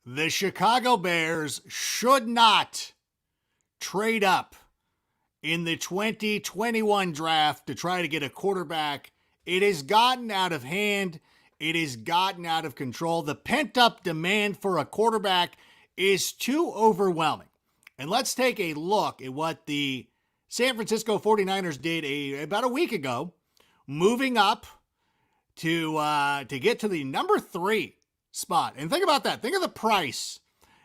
The Chicago Bears should not trade up in the 2021 draft to try to get a quarterback. It has gotten out of hand. It has gotten out of control. The pent-up demand for a quarterback is too overwhelming. And let's take a look at what the San Francisco 49ers did about a week ago, moving up to get to the number 3 spot. And think about that. Think of the price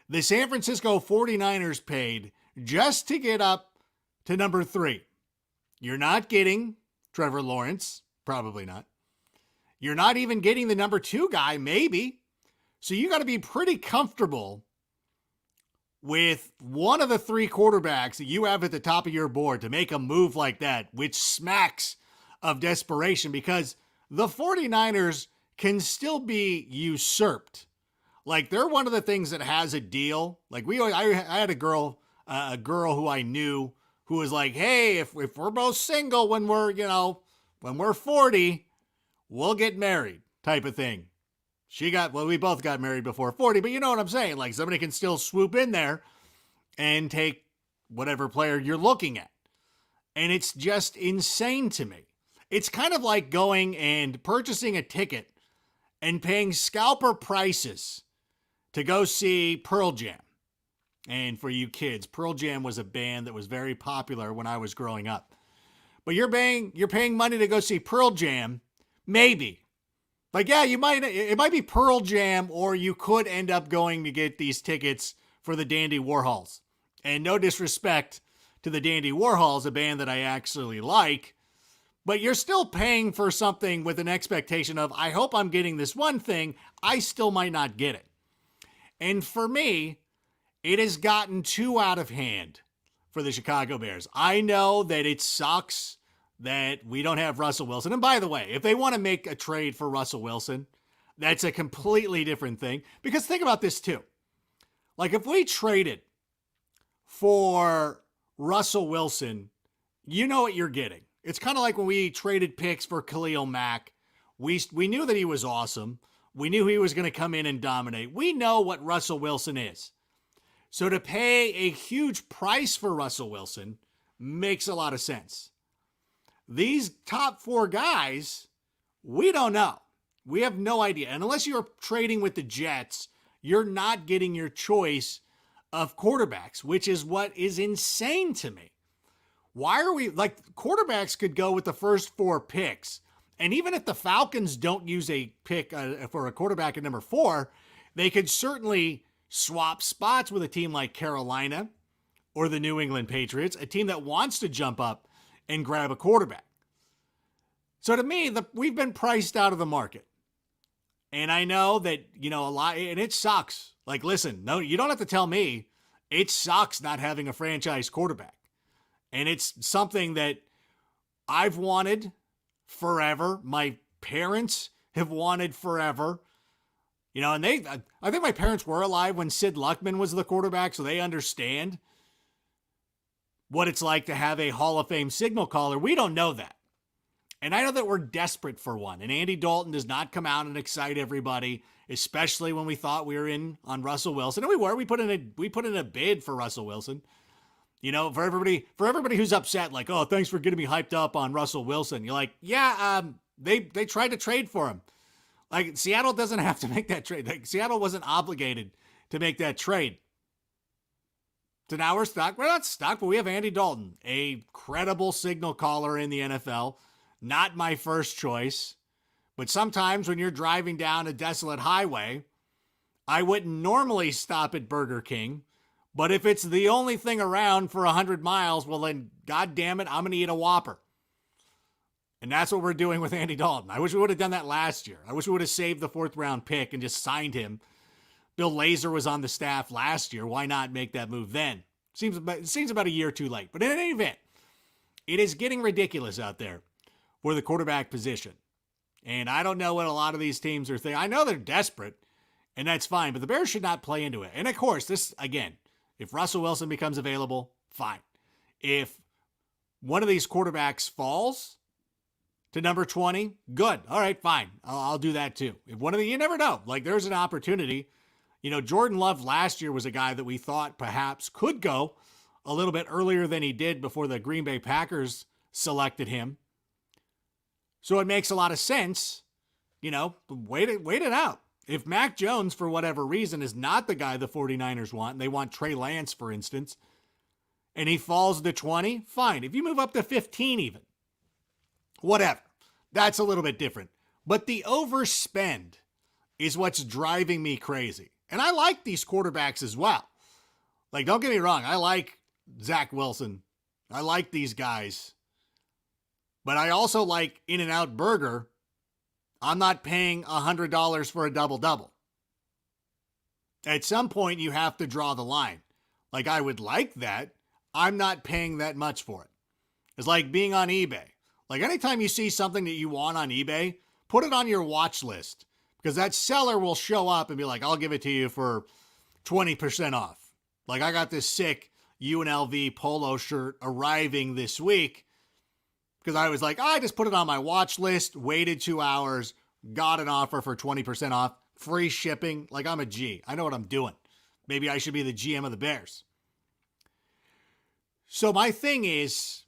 the San Francisco 49ers paid just to get up to number 3. You're not getting Trevor Lawrence. Probably not. You're not even getting the number 2 guy, maybe. So you got to be pretty comfortable with one of the 3 quarterbacks that you have at the top of your board to make a move like that, which smacks of desperation, because the 49ers can still be usurped. Like, they're one of the things that has a deal. Like, I had a girl who I knew who was like, hey, if we're both single when we're 40, we'll get married, type of thing. We both got married before 40, but you know what I'm saying? Like, somebody can still swoop in there and take whatever player you're looking at. And it's just insane to me. It's kind of like going and purchasing a ticket and paying scalper prices to go see Pearl Jam. And for you kids, Pearl Jam was a band that was very popular when I was growing up. But you're paying money to go see Pearl Jam, maybe. Like, yeah, it might be Pearl Jam, or you could end up going to get these tickets for the Dandy Warhols. And no disrespect to the Dandy Warhols, a band that I actually like, but you're still paying for something with an expectation of, I hope I'm getting this one thing. I still might not get it. And for me, it has gotten too out of hand for the Chicago Bears. I know that it sucks that we don't have Russell Wilson. And by the way, if they want to make a trade for Russell Wilson, that's a completely different thing. Because think about this too. Like, if we traded for Russell Wilson, you know what you're getting. It's kind of like when we traded picks for Khalil Mack. We knew that he was awesome. We knew he was going to come in and dominate. We know what Russell Wilson is. So to pay a huge price for Russell Wilson makes a lot of sense. These top 4 guys, we don't know. We have no idea. And unless you're trading with the Jets, you're not getting your choice of quarterbacks, which is what is insane to me. Why are we, like, quarterbacks could go with the first 4 picks. And even if the Falcons don't use a pick for a quarterback at number 4, they could certainly swap spots with a team like Carolina or the New England Patriots, a team that wants to jump up and grab a quarterback. So to me, we've been priced out of the market. And I know that, a lot, and it sucks. Like, listen, no, you don't have to tell me. It sucks not having a franchise quarterback. And it's something that I've wanted forever. My parents have wanted forever. And I think my parents were alive when Sid Luckman was the quarterback, so they understand what it's like to have a Hall of Fame signal caller. We don't know that. And I know that we're desperate for one. And Andy Dalton does not come out and excite everybody, especially when we thought we were in on Russell Wilson. And we were. We put in a bid for Russell Wilson. For everybody who's upset, like, oh, thanks for getting me hyped up on Russell Wilson. You're like, yeah, they tried to trade for him. Like, Seattle doesn't have to make that trade. Like, Seattle wasn't obligated to make that trade. So now we're stuck. We're not stuck, but we have Andy Dalton, a credible signal caller in the NFL. Not my first choice. But sometimes when you're driving down a desolate highway, I wouldn't normally stop at Burger King. But if it's the only thing around for 100 miles, well then, God damn it, I'm going to eat a Whopper. And that's what we're doing with Andy Dalton. I wish we would have done that last year. I wish we would have saved the 4th round pick and just signed him. Bill Lazor was on the staff last year. Why not make that move then? Seems about a year too late. But in any event, it is getting ridiculous out there for the quarterback position. And I don't know what a lot of these teams are thinking. I know they're desperate, and that's fine. But the Bears should not play into it. And of course, this, again, if Russell Wilson becomes available, fine. If one of these quarterbacks falls to number 20, good. All right, fine. I'll do that too. If one of the, you never know. Like, there's an opportunity. Jordan Love last year was a guy that we thought perhaps could go a little bit earlier than he did before the Green Bay Packers selected him. So it makes a lot of sense, wait it out. If Mac Jones, for whatever reason, is not the guy the 49ers want, and they want Trey Lance, for instance, and he falls to 20, fine. If you move up to 15 even, whatever. That's a little bit different. But the overspend is what's driving me crazy. And I like these quarterbacks as well. Like, don't get me wrong. I like Zach Wilson. I like these guys. But I also like In-N-Out Burger. I'm not paying $100 for a double-double. At some point, you have to draw the line. Like, I would like that. I'm not paying that much for it. It's like being on eBay. Like, anytime you see something that you want on eBay, put it on your watch list. Because that seller will show up and be like, I'll give it to you for 20% off. Like, I got this sick UNLV polo shirt arriving this week because I was like, I just put it on my watch list, waited 2 hours, got an offer for 20% off, free shipping. Like, I'm a G. I know what I'm doing. Maybe I should be the GM of the Bears. So my thing is,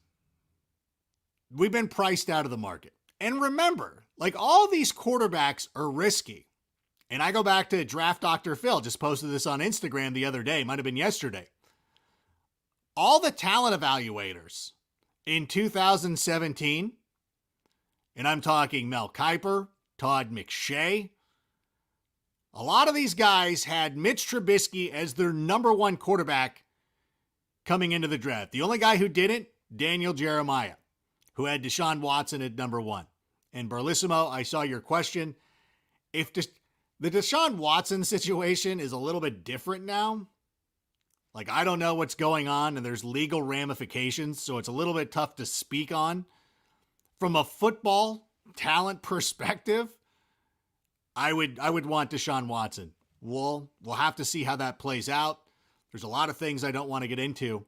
we've been priced out of the market. And remember, like, all these quarterbacks are risky. And I go back to Draft Dr. Phil, just posted this on Instagram the other day, might have been yesterday. All the talent evaluators in 2017, and I'm talking Mel Kiper, Todd McShay, a lot of these guys had Mitch Trubisky as their number one quarterback coming into the draft. The only guy who didn't, Daniel Jeremiah, who had Deshaun Watson at number one. And Barlissimo, I saw your question. If the Deshaun Watson situation is a little bit different now, like, I don't know what's going on, and there's legal ramifications, so it's a little bit tough to speak on. From a football talent perspective, I would want Deshaun Watson. We'll have to see how that plays out. There's a lot of things I don't want to get into,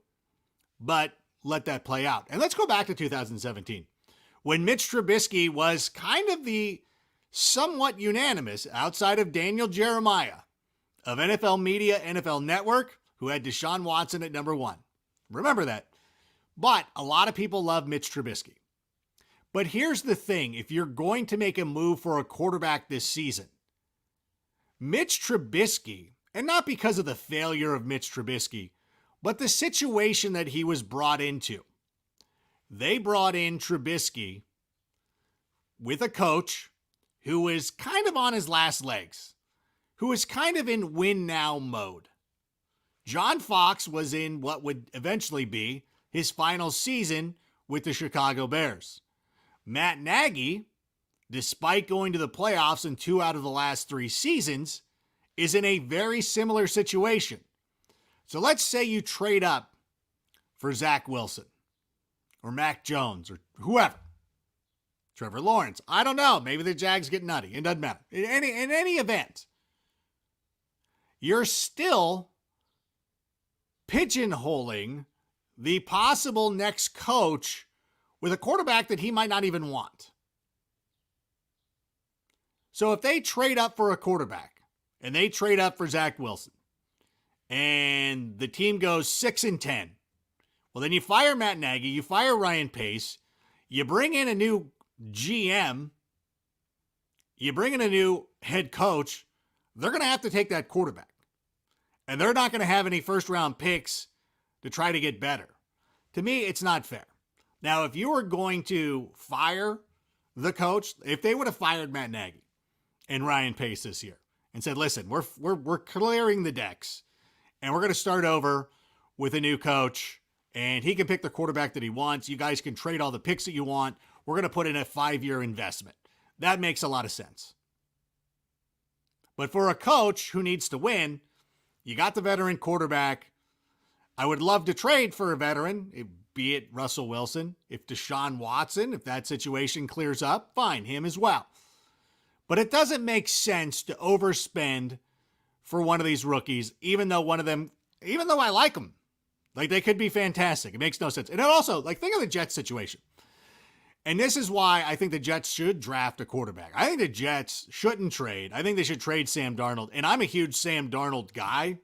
but let that play out. And let's go back to 2017, when Mitch Trubisky was kind of the somewhat unanimous, outside of Daniel Jeremiah, of NFL Media, NFL Network, who had Deshaun Watson at number one. Remember that. But a lot of people love Mitch Trubisky. But here's the thing. If you're going to make a move for a quarterback this season, Mitch Trubisky, and not because of the failure of Mitch Trubisky, but the situation that he was brought into. They brought in Trubisky with a coach who was kind of on his last legs, who was kind of in win-now mode. John Fox was in what would eventually be his final season with the Chicago Bears. Matt Nagy, despite going to the playoffs in 2 out of the last 3 seasons, is in a very similar situation. So let's say you trade up for Zach Wilson or Mac Jones or whoever. Trevor Lawrence. I don't know. Maybe the Jags get nutty. It doesn't matter. In any event, you're still pigeonholing the possible next coach with a quarterback that he might not even want. So if they trade up for a quarterback and they trade up for Zach Wilson and the team goes 6-10, well, then you fire Matt Nagy, you fire Ryan Pace, you bring in a new GM, you bring in a new head coach, they're going to have to take that quarterback. And they're not going to have any first-round picks to try to get better. To me, it's not fair. Now, if you were going to fire the coach, if they would have fired Matt Nagy and Ryan Pace this year and said, listen, we're clearing the decks and we're going to start over with a new coach and he can pick the quarterback that he wants. You guys can trade all the picks that you want. We're going to put in a 5-year investment. That makes a lot of sense. But for a coach who needs to win, you got the veteran quarterback. I would love to trade for a veteran, be it Russell Wilson. If Deshaun Watson, if that situation clears up, fine, him as well. But it doesn't make sense to overspend for one of these rookies, even though I like them. Like, they could be fantastic. It makes no sense. And it also, like, think of the Jets situation. And this is why I think the Jets should draft a quarterback. I think the Jets shouldn't trade. I think they should trade Sam Darnold. And I'm a huge Sam Darnold guy.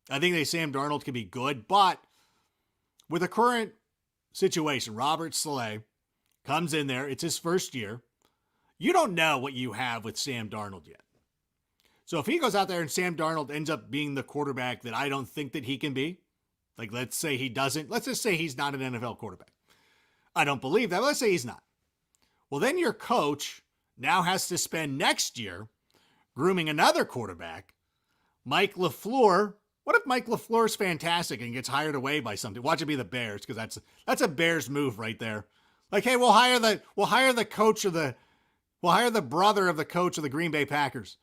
I think that Sam Darnold can be good. But with the current situation, Robert Saleh comes in there. It's his first year. You don't know what you have with Sam Darnold yet. So if he goes out there and Sam Darnold ends up being the quarterback that I don't think that he can be, like let's say he doesn't, let's just say he's not an NFL quarterback. I don't believe that, but let's say he's not. Well, then your coach now has to spend next year grooming another quarterback, Mike LaFleur. What if Mike LaFleur's fantastic and gets hired away by something? Watch it be the Bears, because that's a Bears move right there. Like, hey, we'll hire the brother of the coach of the Green Bay Packers.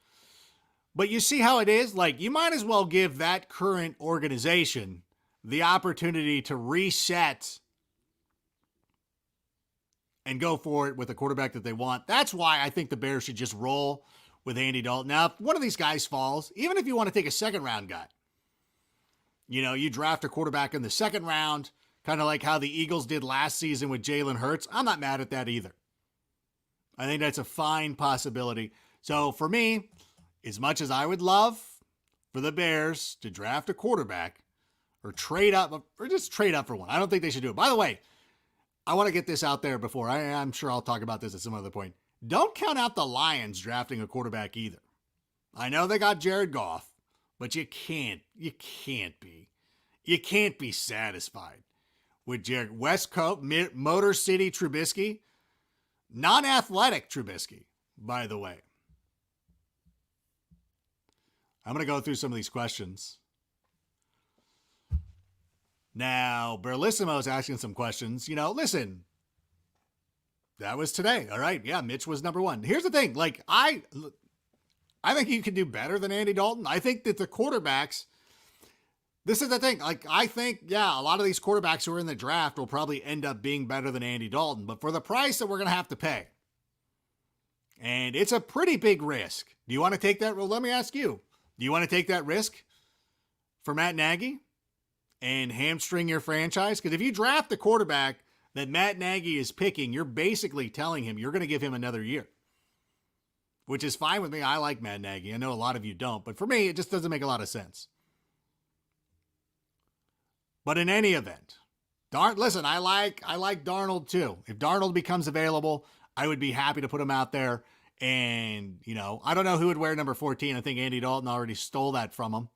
But you see how it is? Like, you might as well give that current organization the opportunity to reset and go for it with the quarterback that they want. That's why I think the Bears should just roll with Andy Dalton. Now, if one of these guys falls, even if you want to take a second-round guy, you draft a quarterback in the second round, kind of like how the Eagles did last season with Jalen Hurts. I'm not mad at that either. I think that's a fine possibility. So for me, as much as I would love for the Bears to draft a quarterback or trade up, or just trade up for one, I don't think they should do it. By the way, I want to get this out there before. I'm sure I'll talk about this at some other point. Don't count out the Lions drafting a quarterback either. I know they got Jared Goff, but you can't be satisfied with Jared West Coast, Motor City Trubisky, non-athletic Trubisky, by the way. I'm going to go through some of these questions. Now, Berlissimo's asking some questions. Listen, that was today. All right. Yeah, Mitch was number one. Here's the thing. Like, I think you can do better than Andy Dalton. I think that the quarterbacks, this is the thing. Like, I think, yeah, a lot of these quarterbacks who are in the draft will probably end up being better than Andy Dalton. But for the price that we're going to have to pay, and it's a pretty big risk. Do you want to take that? Well, let me ask you. Do you want to take that risk for Matt Nagy and hamstring your franchise? Because if you draft the quarterback that Matt Nagy is picking, you're basically telling him you're going to give him another year, which is fine with me. I like Matt Nagy. I know a lot of you don't, but for me, it just doesn't make a lot of sense. But in any event, listen, I like Darnold too. If Darnold becomes available, I would be happy to put him out there. And, I don't know who would wear number 14. I think Andy Dalton already stole that from him.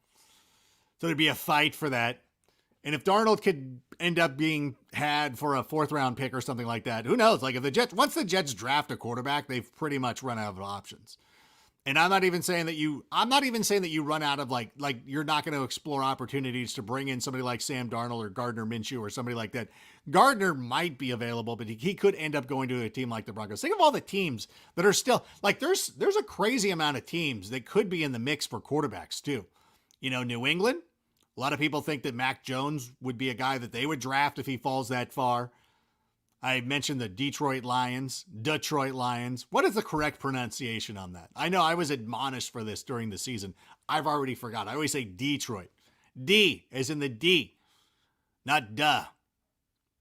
So there'd be a fight for that. And if Darnold could end up being had for a 4th round pick or something like that, who knows? Like once the Jets draft a quarterback, they've pretty much run out of options. And I'm not even saying that you run out of like you're not going to explore opportunities to bring in somebody like Sam Darnold or Gardner Minshew or somebody like that. Gardner might be available, but he could end up going to a team like the Broncos. Think of all the teams that are still like there's a crazy amount of teams that could be in the mix for quarterbacks too. New England, a lot of people think that Mac Jones would be a guy that they would draft if he falls that far. I mentioned the Detroit Lions. What is the correct pronunciation on that? I know I was admonished for this during the season. I've already forgot. I always say Detroit. D as in the D, not duh.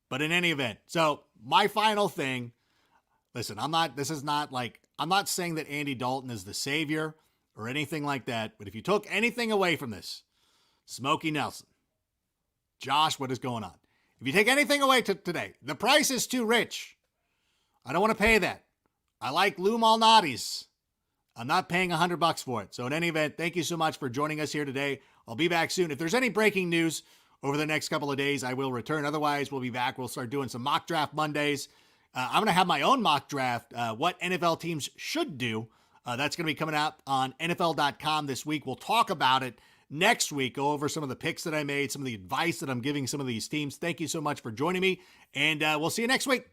But in any event, so my final thing, listen, I'm not saying that Andy Dalton is the savior or anything like that, but if you took anything away from this, Smokey Nelson, Josh, what is going on? If you take anything away today, the price is too rich. I don't want to pay that. I like Lou Malnati's. I'm not paying $100 for it. So in any event, thank you so much for joining us here today. I'll be back soon. If there's any breaking news over the next couple of days, I will return. Otherwise, we'll be back. We'll start doing some mock draft Mondays. I'm going to have my own mock draft, what NFL teams should do. That's going to be coming out on NFL.com this week. We'll talk about it next week, go over some of the picks that I made, some of the advice that I'm giving some of these teams. Thank you so much for joining me, and we'll see you next week.